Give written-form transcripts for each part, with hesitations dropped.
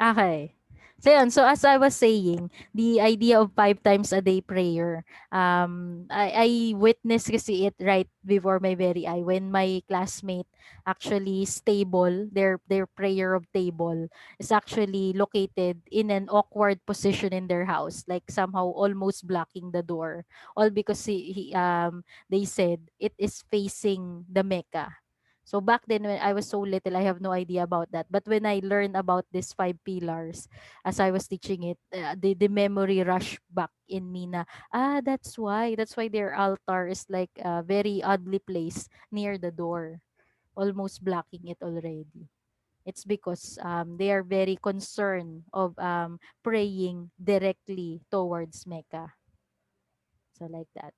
Okay. So yun, so as I was saying, the idea of 5 times a day prayer, I witnessed kasi it right before my very eye when my classmate actually stable, their prayer of table is actually located in an awkward position in their house, like somehow almost blocking the door, all because they said it is facing the Mecca. So back then when I was so little, I have no idea about that. But when I learned about these 5 pillars, as I was teaching it, the memory rushed back in me na, that's why their altar is like very oddly placed near the door, almost blocking it already. It's because they are very concerned of praying directly towards Mecca. So like that.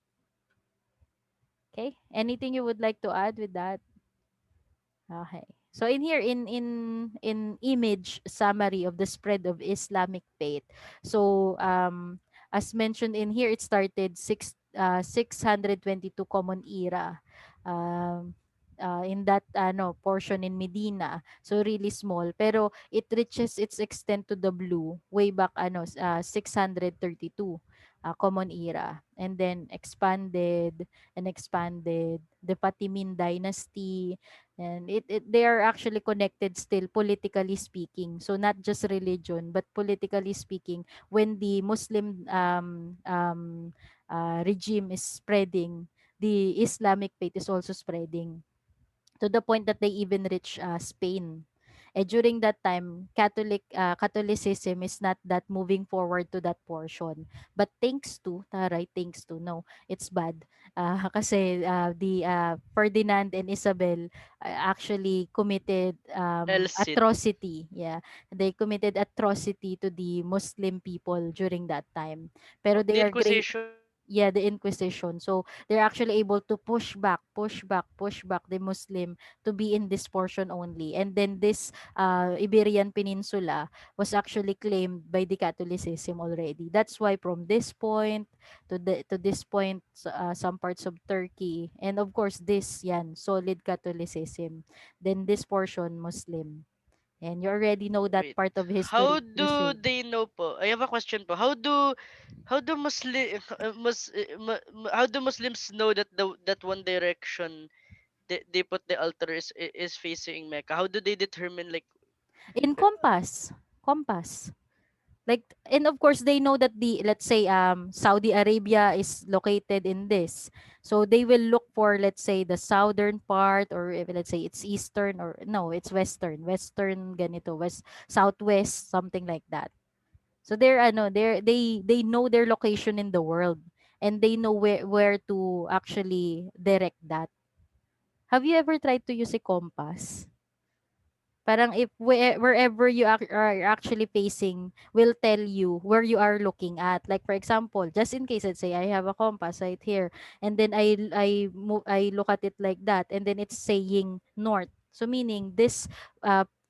Okay. Anything you would like to add with that? Okay. So in here in image summary of the spread of Islamic faith. So as mentioned in here, it started 622 common era. Um in that portion in Medina. So really small, pero it reaches its extent to the blue way back 632 common era, and then expanded and expanded the Fatimid dynasty, and they are actually connected still politically speaking. So not just religion, but politically speaking, when the Muslim regime is spreading, the Islamic faith is also spreading to the point that they even reach Spain. During that time, Catholicism is not that moving forward to that portion. But thanks to, taray, thanks to, no, it's bad. Kasi the Ferdinand and Isabel actually committed El Cid. atrocity. Yeah, they committed atrocity to the Muslim people during that time. Pero The they are great. Inquisition. Yeah, the Inquisition. So they're actually able to push back the Muslim to be in this portion only. And then this Iberian Peninsula was actually claimed by the Catholicism already. That's why from this point to this point, some parts of Turkey, and of course this yan solid Catholicism. Then this portion Muslim. And you already know that Wait. part of How history. do they know po? I have a question po. How do how do Muslims know that that one direction they put the altar is facing Mecca? How do they determine like In compass. Like, and of course they know that the, let's say, Saudi Arabia is located in this, so they will look for, let's say, the southern part, or if, let's say, it's eastern, or no, it's western ganito, west, southwest, something like that. So they know their location in the world, and they know where to actually direct that. Have you ever tried to use a compass? Parang if wherever you are actually facing will tell you where you are looking at. Like for example, just in case, let's say I have a compass right here, and then I look at it like that, and then it's saying north. So meaning this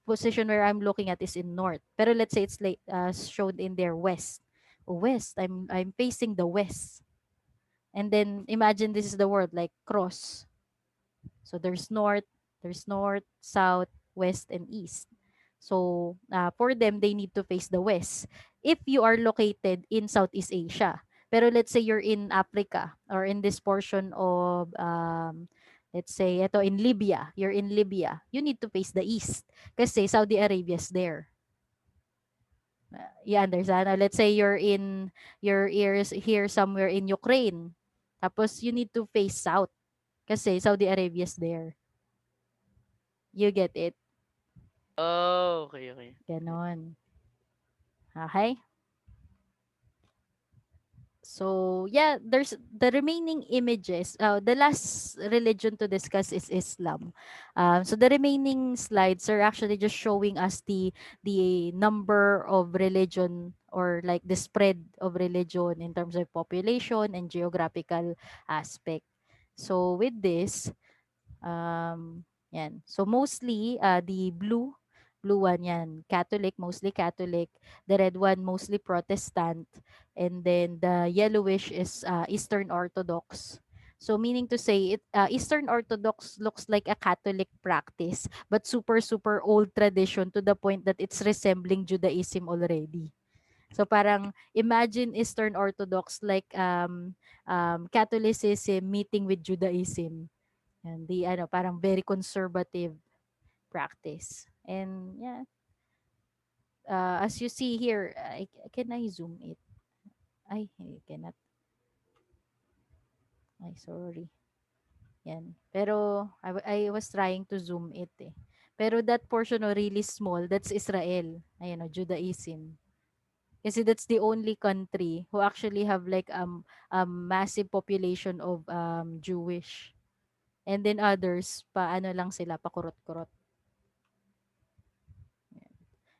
position where I'm looking at is in north. Pero let's say it's like shown in there west. Oh, west. I'm facing the west. And then imagine this is the word like cross. So there's north, south, west, and east. So for them, they need to face the west. If you are located in Southeast Asia, pero let's say you're in Africa or in this portion of, let's say, ito in Libya, you're in Libya, you need to face the east kasi Saudi Arabia is there. You understand? Or let's say you're in your ears here somewhere in Ukraine. Tapos you need to face south kasi Saudi Arabia is there. You get it? oh, okay, okay. Ganon. Okay? So, yeah, there's the remaining images. The last religion to discuss is Islam. So the remaining slides are actually just showing us the number of religion, or like the spread of religion in terms of population and geographical aspect. So with this, yan. So mostly the blue one yan, Catholic, mostly Catholic. The red one mostly Protestant, and then the yellowish is Eastern Orthodox. So meaning to say, Eastern Orthodox looks like a Catholic practice, but super old tradition to the point that it's resembling Judaism already. So parang imagine Eastern Orthodox like Catholicism meeting with Judaism. And the ano parang very conservative practice. And yeah, as you see here, can I zoom it? I cannot. Ay, sorry. Yan. Pero I was trying to zoom it eh. Pero that portion really small, that's Israel. Ayan o, Judaism. Kasi that's the only country who actually have like a massive population of Jewish. And then others, paano lang sila, pakurot-kurot.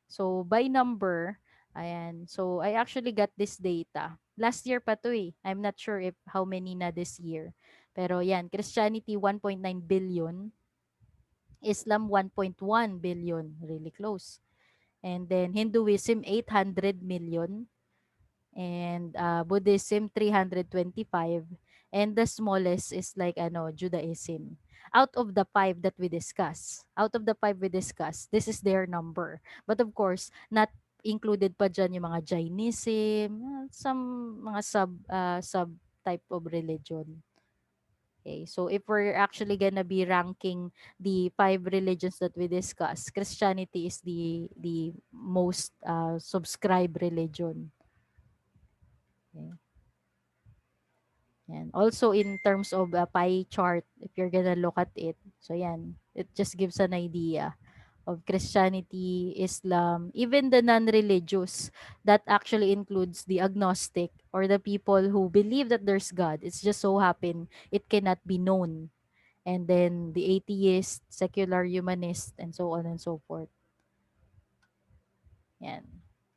So, by number, ayan. So, I actually got this data. Last year pa to eh. I'm not sure if how many na this year. Pero yan, Christianity 1.9 billion, Islam 1.1 billion, really close. And then Hinduism 800 million, and Buddhism 325, and the smallest is like ano Judaism. Out of the five we discuss, this is their number. But of course, not included pa dyan yung mga Jainism, some mga sub type of religion. Okay, so if we're actually gonna be ranking the five religions that we discussed, Christianity is the most subscribed religion. Okay. Yan. Also in terms of a pie chart, if you're gonna look at it, so yan, it just gives an idea of Christianity, Islam, even the non-religious, that actually includes the agnostic or the people who believe that there's God. It's just so happen it cannot be known. And then the atheist, secular humanist, and so on and so forth. Yan.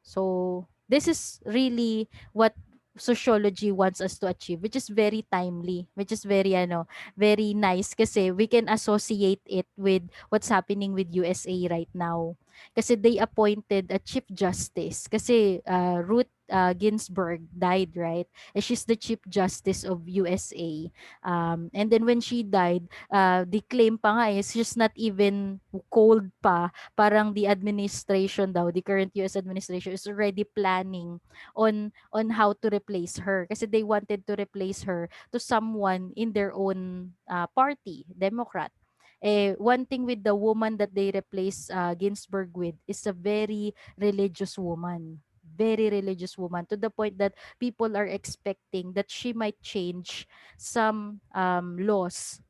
So, this is really what sociology wants us to achieve, which is very timely, which is very very nice kasi we can associate it with what's happening with USA right now. Kasi they appointed a chief justice kasi Ruth Ginsburg died, right? And she's the chief justice of USA. And then when she died, the claim pa nga is she's not even cold pa, parang the administration daw, the current US administration is already planning on how to replace her kasi they wanted to replace her to someone in their own party, Democrat. One thing with the woman that they replace Ginsburg with is a very religious woman. Very religious woman to the point that people are expecting that she might change some laws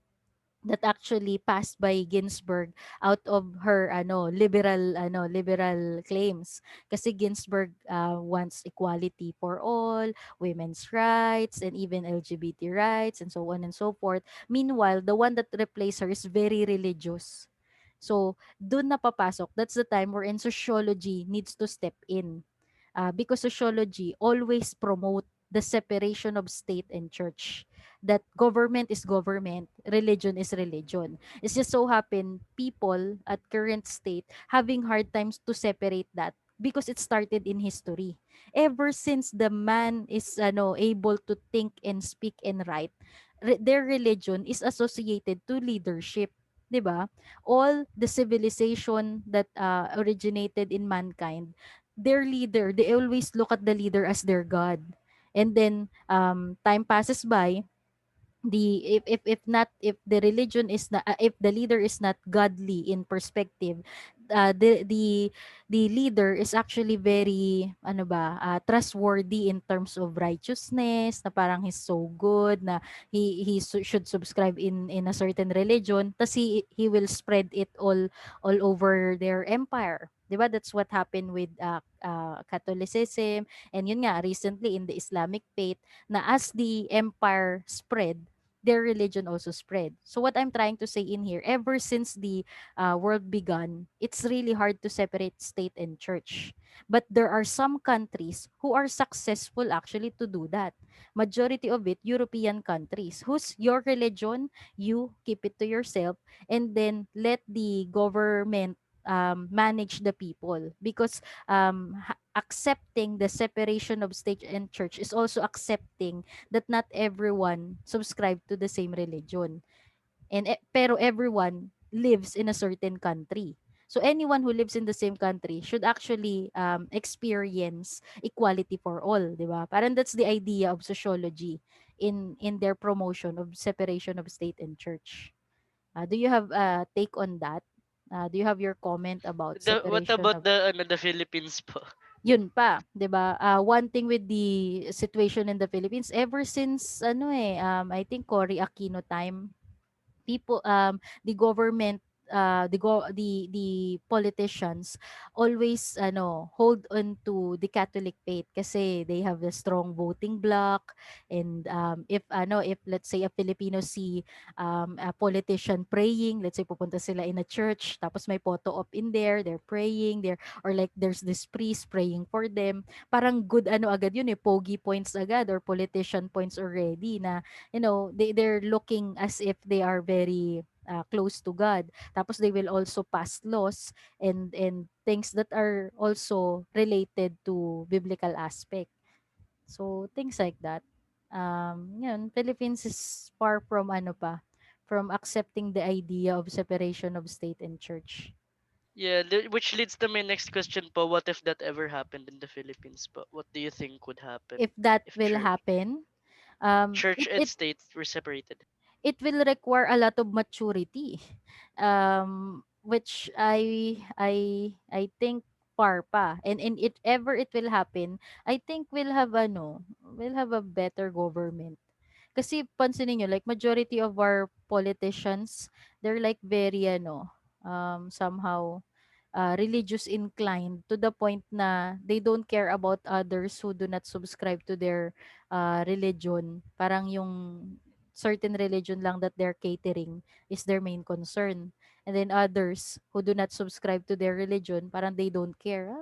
that actually passed by Ginsburg out of her liberal claims, kasi Ginsburg wants equality for all, women's rights, and even LGBT rights, and so on and so forth. Meanwhile, the one that replaced her is very religious. So dun na papasok, that's the time wherein sociology needs to step in, because sociology always promote the separation of state and church, that government is government, religion is religion. It's just so happen people at current state having hard times to separate that because it started in history. Ever since the man is able to think and speak and write, their religion is associated to leadership. 'Di ba? All the civilization that originated in mankind, their leader, they always look at the leader as their god. And then time passes by, the if not, if the religion is not, if the leader is not godly in perspective, the leader is actually very trustworthy in terms of righteousness, na parang he's so good na should subscribe in a certain religion, tas he will spread it all over their empire. 'Di ba? That's what happened with Catholicism, and yun nga recently in the Islamic faith, na as the empire spread, their religion also spread. So what I'm trying to say in here, ever since the world began, it's really hard to separate state and church. But there are some countries who are successful actually to do that. Majority of it, European countries, whose your religion, you keep it to yourself, and then let the government manage the people. Because accepting the separation of state and church is also accepting that not everyone subscribe to the same religion. And pero everyone lives in a certain country. So anyone who lives in the same country should actually experience equality for all, di ba? Parang that's the idea of sociology in their promotion of separation of state and church. Do you have a take on that? Do you have your comment about What separation about of the Philippines po? yun pa, 'di ba? One thing with the situation in the Philippines ever since I think Cory Aquino time, people the government the politicians always hold on to the Catholic faith kasi they have a strong voting bloc. And if let's say a Filipino see a politician praying, let's say pupunta sila in a church tapos may photo op in there, they're praying there, or like there's this priest praying for them, parang good agad yun, pogi points agad or politician points already na they're looking as if they are very close to God. Tapos they will also pass laws and things that are also related to biblical aspect. So things like that. Philippines is far from from accepting the idea of separation of state and church. Yeah, which leads to my next question po. What if that ever happened in the Philippines po? What do you think would happen If that if will happen, church and state were separated? it will require a lot of maturity, which I think far pa. And if ever it will happen, I think we'll have a better government. Kasi pansinin niyo, like majority of our politicians, they're like very somehow religious inclined to the point na they don't care about others who do not subscribe to their religion. Parang yung certain religion lang that they're catering is their main concern. And then others who do not subscribe to their religion, parang they don't care.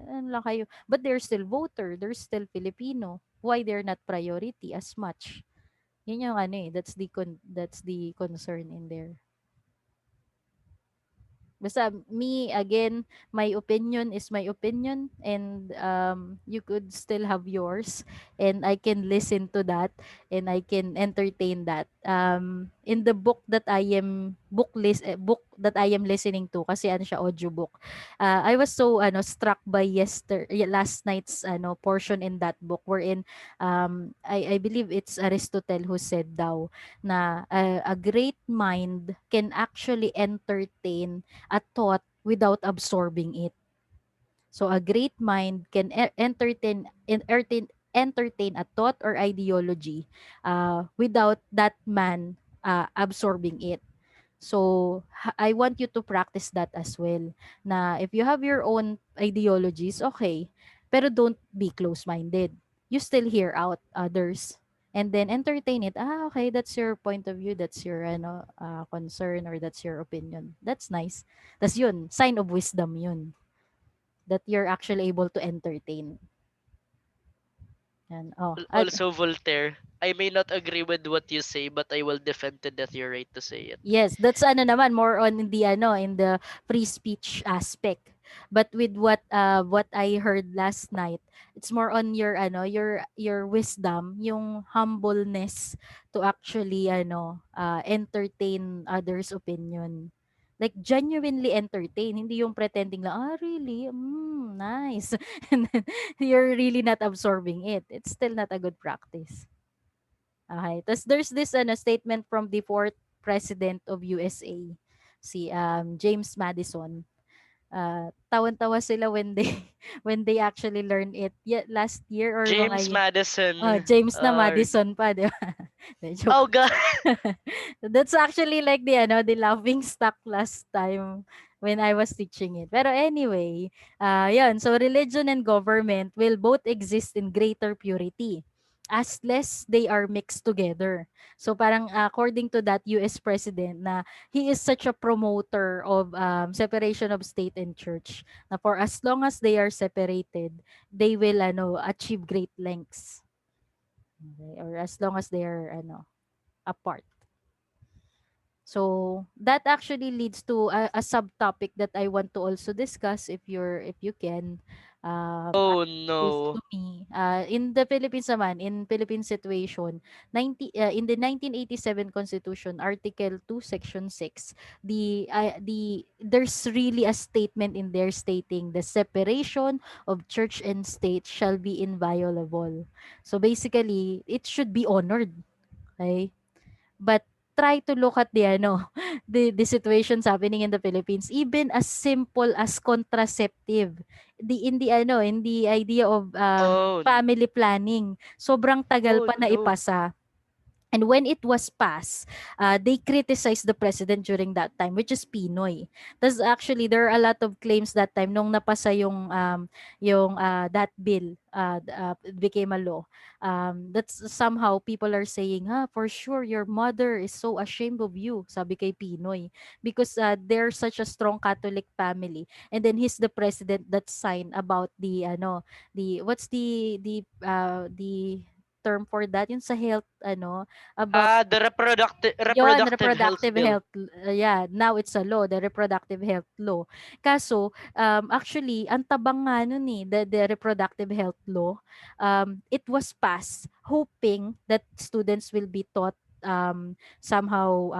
Ano lang kayo. But they're still voter. They're still Filipino. Why they're not priority as much? Yun yung that's the concern in there. Basta me, again, my opinion is my opinion, and you could still have yours, and I can listen to that, and I can entertain that. In the book that I am listening to, kasi ano siya, audiobook. I was so struck by last night's portion in that book wherein I believe it's Aristotle who said daw na a great mind can actually entertain a thought without absorbing it. So a great mind can entertain a thought or ideology without that man absorbing it. So I want you to practice that as well. Na if you have your own ideologies, okay, pero don't be close-minded. You still hear out others and then entertain it. Okay, that's your point of view, that's your concern, or that's your opinion. That's nice. Tas yun, sign of wisdom yun. That you're actually able to entertain. And Also, Voltaire. I may not agree with what you say, but I will defend to death your right to say it. yes, that's naman more on in the free speech aspect. But with what I heard last night, it's more on your your wisdom, yung humbleness to actually entertain others' opinion. Like genuinely entertain, hindi yung pretending lang, really? Nice. And then you're really not absorbing it. It's still not a good practice. Okay. Tapos there's this statement from the fourth president of USA, si James Madison. Tawan-tawa sila when they when they actually learn it. Yeah, last year or James mga Madison. James na Madison pa, di ba? Joke. Oh God. That's actually like the laughing stock last time when I was teaching it. Pero anyway, yun. So religion and government will both exist in greater purity as less they are mixed together. So parang according to that US president na he is such a promoter of separation of state and church. Na for as long as they are separated, they will achieve great lengths. Okay? Or as long as they are apart. So that actually leads to a subtopic that I want to also discuss if you can Oh is no. to me in the Philippines naman, in Philippine situation, in the 1987 Constitution, Article 2, Section 6, there's really a statement in there stating the separation of church and state shall be inviolable. So basically, it should be honored. Okay? But try to look at the the situations happening in the Philippines, even as simple as contraceptive, in the idea of Oh, family planning, sobrang tagal oh pa na no. ipasa. And when it was passed, they criticized the president during that time, which is Pinoy. That's actually, there are a lot of claims that time nung napasa yung that bill, it became a law. That's somehow people are saying, for sure your mother is so ashamed of you, sabi kay Pinoy, because they're such a strong Catholic family. And then he's the president that signed about the what's the term for that, yun sa health, about The yon reproductive health reproductive bill. health, yeah, now it's a law, the reproductive health law. Kaso, actually, ang tabang nga nun eh, the reproductive health law, it was passed hoping that students will be taught somehow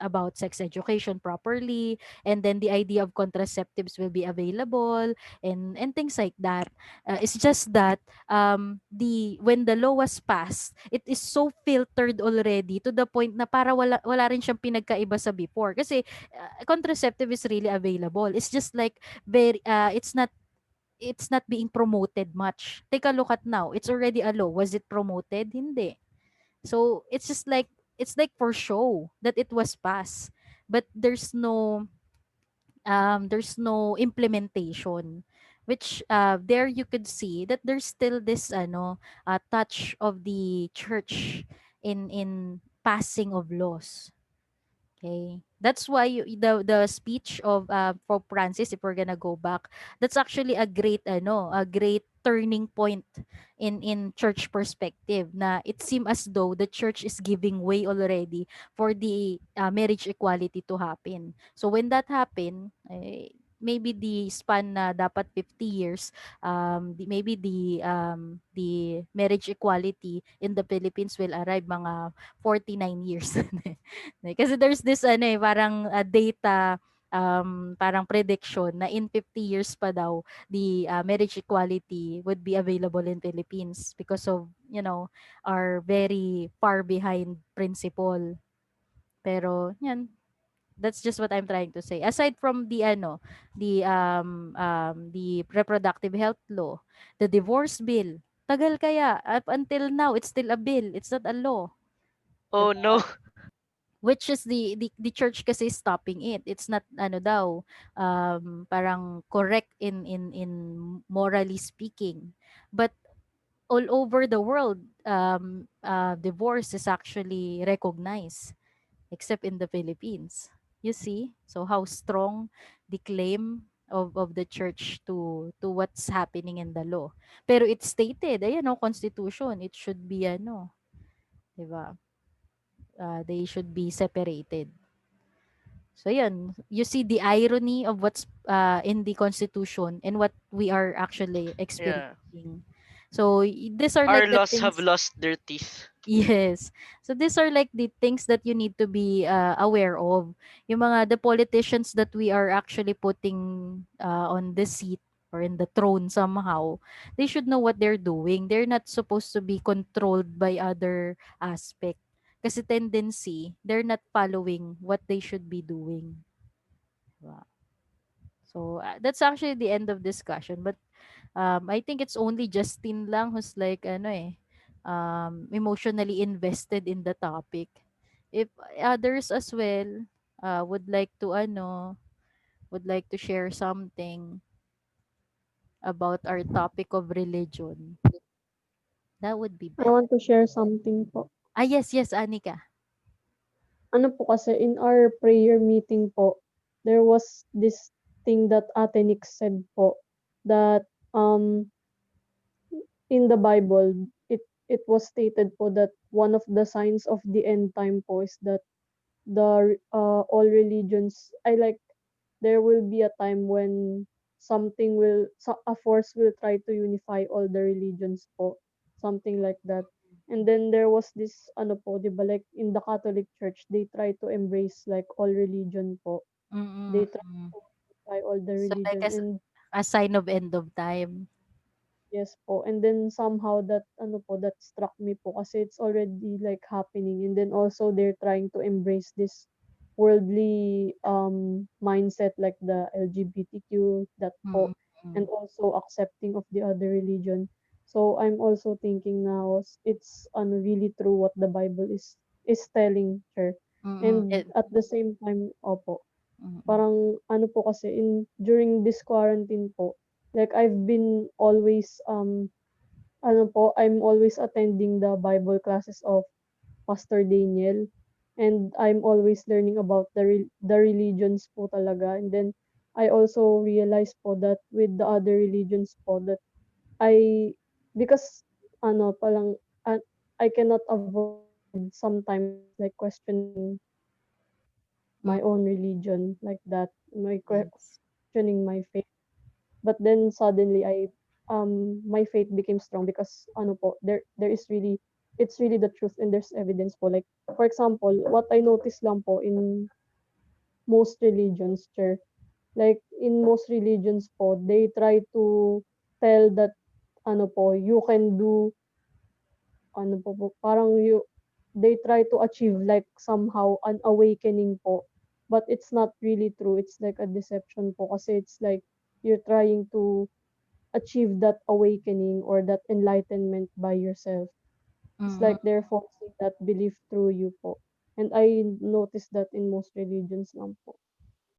about sex education properly, and then the idea of contraceptives will be available, and things like that. It's just that the when the law was passed, it is so filtered already to the point na para wala rin siyang pinagkaiba sa before. Kasi contraceptive is really available. It's just like it's not being promoted much. Take a look at now. It's already a law. Was it promoted? Hindi. So it's like for show that it was passed. But there's no implementation, which there you could see that there's still this touch of the church in passing of laws. Okay. That's why the speech of Pope Francis, if we're gonna go back, that's actually a great turning point in church perspective, na it seemed as though the church is giving way already for the marriage equality to happen. So when that happened, maybe the span na dapat 50 years, maybe the marriage equality in the Philippines will arrive mga 49 years. Kasi there's this parang data, parang prediction na in 50 years pa daw the marriage equality would be available in Philippines because of our very far behind principle. Pero yan, that's just what I'm trying to say. Aside from the reproductive health law, the divorce bill, tagal kaya up until now it's still a bill, it's not a law. Oh Diba? no. Which is the church kasi is stopping it. It's not daw parang correct in morally speaking. But all over the world, divorce is actually recognized except in the Philippines. You see? So how strong the claim of the church to what's happening in the law. Pero it's stated, constitution, it should be 'di ba? They should be separated. So yun, you see the irony of what's in the Constitution and what we are actually Yeah. experiencing. So these are Our like the laws have things. lost their teeth. Yes. So these are like the things that you need to be aware of. Yung the politicians that we are actually putting on the seat or in the throne somehow, they should know what they're doing. They're not supposed to be controlled by other aspect. Kasi tendency, they're not following what they should be doing. Diba? So that's actually the end of discussion. But I think it's only Justin lang who's like emotionally invested in the topic. If others as well would like to share something about our topic of religion, that would be I better. want to share something po. Yes, yes, Anika. Ano po kasi in our prayer meeting po, there was this thing that Ate Nick said po that in the Bible it was stated po that one of the signs of the end time po is that all religions, I like there will be a time when a force will try to unify all the religions po, something like that. And then there was this ano po, 'di ba, like in the Catholic Church, they try to embrace like all religion po. They try Mm. to unify all the So like religion, and a sign of end of time. yes po. And then somehow that ano po, that struck me po kasi it's already like happening. And then also they're trying to embrace this worldly mindset like the LGBTQ, that po, Mm. and also accepting of the other religion. So I'm also thinking now it's really true what the Bible is telling, sure. Mm. And at the same time, opo, Mm. parang ano po kasi during this quarantine po, like I've been always ano po, I'm always attending the Bible classes of Pastor Daniel, and I'm always learning about the religions po talaga. And then I also realized po that with the other religions po that I because ano palang I cannot avoid sometimes like questioning my Mm. own religion like that, Yes. questioning my faith. But then suddenly my faith became strong because ano po, there is really, it's really the truth and there's evidence po. Like for example, what I noticed lang po in most religions, sure, like in most religions po, they try to tell that ano po, you can do ano po, parang they try to achieve like somehow an awakening po. But it's not really true. It's like a deception po kasi it's like you're trying to achieve that awakening or that enlightenment by yourself. It's Mm. like they're forcing that belief through you po. And I noticed that in most religions lang po.